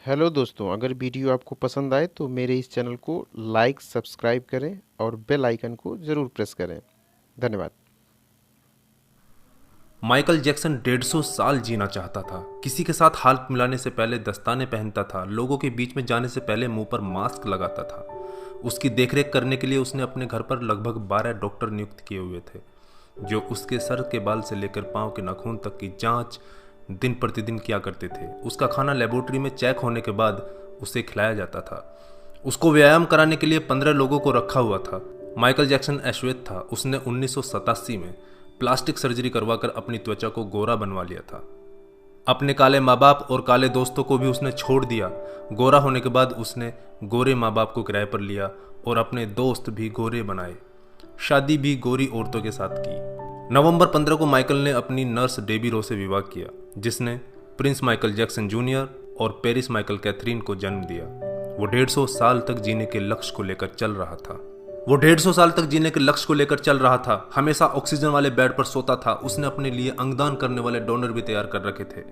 Hello दोस्तों, अगर video आपको पसंद आए तो मेरे इस चैनल को लाइक सब्सक्राइब करें और बेल आइकन को ज़रूर प्रेस करें। धन्यवाद। माइकल जैक्सन 150 साल जीना चाहता था। किसी के साथ हाथ मिलाने से पहले दस्ताने पहनता था, लोगों के बीच में जाने से पहले मुंह पर मास्क लगाता था। उसकी देखरेख करने के लिए उसने अपने घर पर लगभग 12 डॉक्टर नियुक्त किए हुए थे, जो उसके सर के बाल से लेकर पांव के नाखून तक की जांच दिन प्रतिदिन किया करते थे। उसका खाना लेबोरेटरी में चेक होने के बाद उसे खिलाया जाता था। उसको व्यायाम कराने के लिए 15 लोगों को रखा हुआ था। माइकल जैक्सन अश्वेत था। उसने 1987 में प्लास्टिक सर्जरी करवाकर अपनी त्वचा को गोरा बनवा लिया था। अपने काले माँ बाप और काले दोस्तों को भी उसने छोड़ दिया। गोरा होने के बाद उसने गोरे माँ बाप को किराए पर लिया और अपने दोस्त भी गोरे बनाए। शादी भी गोरी औरतों के साथ की। नवंबर 15 को माइकल ने अपनी नर्स डेबी रो से विवाह किया, जिसने प्रिंस माइकल जैक्सन जूनियर और पेरिस माइकल कैथरीन को जन्म दिया। वो 150 साल तक जीने के लक्ष्य को लेकर चल रहा था। हमेशा ऑक्सीजन वाले बेड पर सोता था। उसने अपने लिए अंगदान करने वाले डोनर भी तैयार कर रखे थे,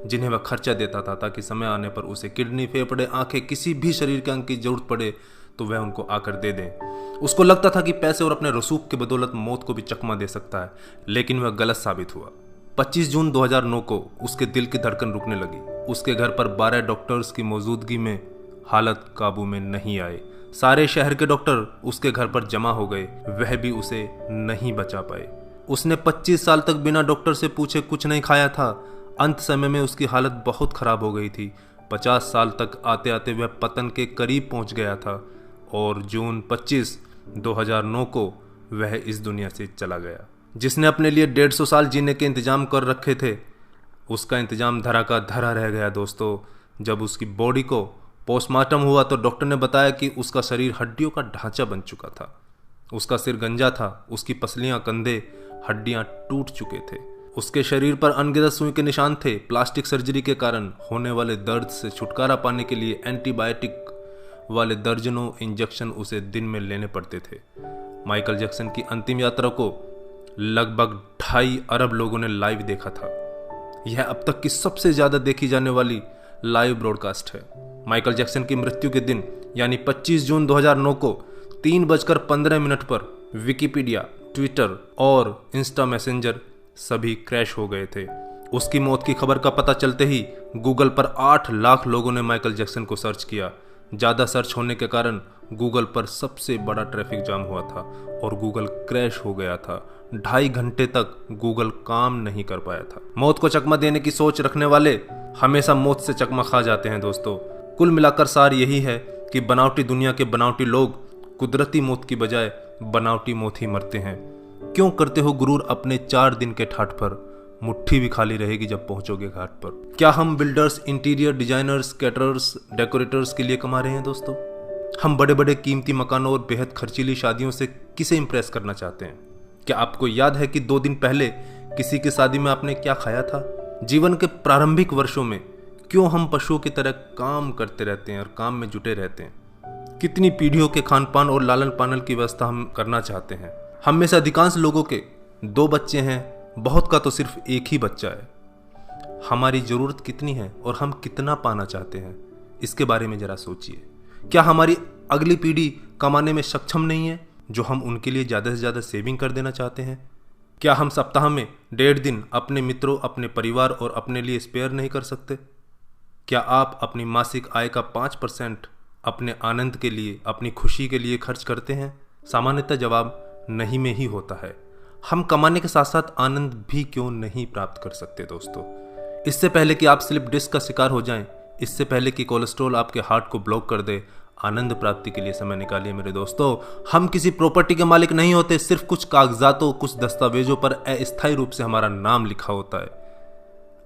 जिन्हें वह खर्चा देता था, ताकि समय आने पर उसे किडनी, फेफड़े, आंखें, किसी भी शरीर के अंग की जरूरत पड़े तो वह उनको आकर दे दें। उसको लगता था कि पैसे और अपने रसूख के बदौलत मौत को भी चकमा दे सकता है, लेकिन वह गलत साबित हुआ। 25 जून 2009 को उसके दिल की धड़कन रुकने लगी। उसके घर पर 12 डॉक्टर्स की मौजूदगी में हालत काबू में नहीं आई। सारे शहर के डॉक्टर उसके घर पर जमा हो गए, वह भी उसे नहीं बचा पाए। उसने 25 साल तक बिना डॉक्टर से पूछे कुछ नहीं खाया था। अंत समय में उसकी हालत बहुत खराब हो गई थी। 50 साल तक आते आते वह पतन के करीब पहुंच गया था और जून 25, 2009 को वह इस दुनिया से चला गया। जिसने अपने लिए 150 साल जीने के इंतजाम कर रखे थे, उसका इंतजाम धरा का धरा रह गया दोस्तों। जब उसकी बॉडी को पोस्टमार्टम हुआ तो डॉक्टर ने बताया कि उसका शरीर हड्डियों का ढांचा बन चुका था। उसका सिर गंजा था, उसकी पसलियां, कंधे, हड्डियां टूट चुके थे। उसके शरीर पर अनगिनत सुई के निशान थे। प्लास्टिक सर्जरी के कारण होने वाले दर्द से छुटकारा पाने के लिए एंटीबायोटिक वाले दर्जनों इंजेक्शन उसे दिन में लेने पड़ते थे। माइकल जैक्सन की अंतिम यात्रा को लगभग 2.5 अरब लोगों ने लाइव देखा था। यह अब तक की सबसे ज्यादा देखी जाने वाली लाइव ब्रॉडकास्ट है। माइकल जैक्सन की मृत्यु के दिन यानी 25 जून 2009 को 3:15 पर विकिपीडिया, ट्विटर और इंस्टा मैसेंजर सभी क्रैश हो गए थे। उसकी मौत की खबर का पता चलते ही गूगल पर 8 लाख लोगों ने माइकल जैक्सन को सर्च किया। ज़्यादा सर्च होने के कारण गूगल पर सबसे बड़ा ट्रैफिक जाम हुआ था और गूगल क्रैश हो गया था। 2.5 घंटे तक गूगल काम नहीं कर पाया था। मौत को चकमा देने की सोच रखने वाले हमेशा मौत से चकमा खा जाते हैं दोस्तों। कुल मिलाकर सार यही है कि बनावटी दुनिया के बनावटी लोग कुदरती मौत की बजाय बनावटी मौत ही मरते हैं। क्यों करते हो गुरूर अपने 4 दिन के ठाठ पर? मुट्ठी भी खाली रहेगी जब पहुंचोगे घाट पर। क्या हम builders, interior designers, caterers, decorators के लिए कमा रहे हैं दोस्तों? हम बड़े बड़े कीमती मकानों और बेहद खर्चीली शादियों से किसे इंप्रेस करना चाहते हैं? क्या आपको याद है कि 2 दिन पहले किसी की शादी में आपने क्या खाया था? जीवन के प्रारंभिक वर्षों में क्यों हम पशुओं की तरह काम करते रहते हैं और काम में जुटे रहते हैं? कितनी पीढ़ियों के खान पान और लालन पालन की व्यवस्था हम करना चाहते हैं? हम में से अधिकांश लोगों के 2 बच्चे हैं, बहुत का तो सिर्फ 1 ही बच्चा है। हमारी जरूरत कितनी है और हम कितना पाना चाहते हैं, इसके बारे में जरा सोचिए। क्या हमारी अगली पीढ़ी कमाने में सक्षम नहीं है, जो हम उनके लिए ज़्यादा से ज़्यादा सेविंग कर देना चाहते हैं? क्या हम सप्ताह में 1.5 दिन अपने मित्रों, अपने परिवार और अपने लिए स्पेयर नहीं कर सकते? क्या आप अपनी मासिक आय का 5% अपने आनंद के लिए, अपनी खुशी के लिए खर्च करते हैं? सामान्यतः जवाब नहीं में ही होता है। हम कमाने के साथ साथ आनंद भी क्यों नहीं प्राप्त कर सकते दोस्तों? इससे पहले कि आप स्लिप डिस्क का शिकार हो जाएं, इससे पहले कि कोलेस्ट्रॉल आपके हार्ट को ब्लॉक कर दे, आनंद प्राप्ति के लिए समय निकालिए मेरे दोस्तों। हम किसी प्रॉपर्टी के मालिक नहीं होते, सिर्फ कुछ कागजातों, कुछ दस्तावेजों पर अस्थायी रूप से हमारा नाम लिखा होता है।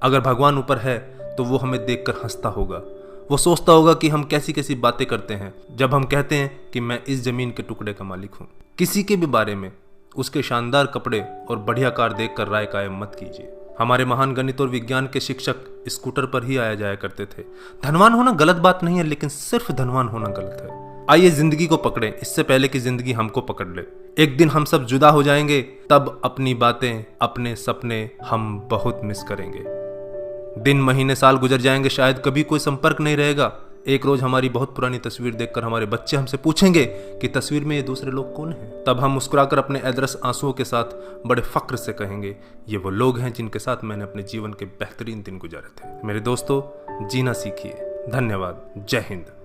अगर भगवान ऊपर है तो वो हमें देखकर हंसता होगा। वो सोचता होगा कि हम कैसी कैसी बातें करते हैं जब हम कहते हैं कि मैं इस जमीन के टुकड़े का मालिक हूं। किसी के भी बारे में उसके शानदार कपड़े और बढ़िया कार देखकर राय कायम मत कीजिए। हमारे महान गणित और विज्ञान के शिक्षक स्कूटर पर ही आया जाया करते थे। धनवान होना गलत बात नहीं है, लेकिन सिर्फ धनवान होना गलत है। आइए जिंदगी को पकड़ें इससे पहले कि जिंदगी हमको पकड़ ले। एक दिन हम सब जुदा हो जाएंगे, तब अपनी बातें, अपने सपने हम बहुत मिस करेंगे। दिन महीने साल गुजर जाएंगे, शायद कभी कोई संपर्क नहीं रहेगा। एक रोज हमारी बहुत पुरानी तस्वीर देखकर हमारे बच्चे हमसे पूछेंगे कि तस्वीर में ये दूसरे लोग कौन हैं। तब हम मुस्कुराकर अपने अदरस आंसुओं के साथ बड़े फक्र से कहेंगे, ये वो लोग हैं जिनके साथ मैंने अपने जीवन के बेहतरीन दिन गुजारे थे। मेरे दोस्तों, जीना सीखिए। धन्यवाद। जय हिंद।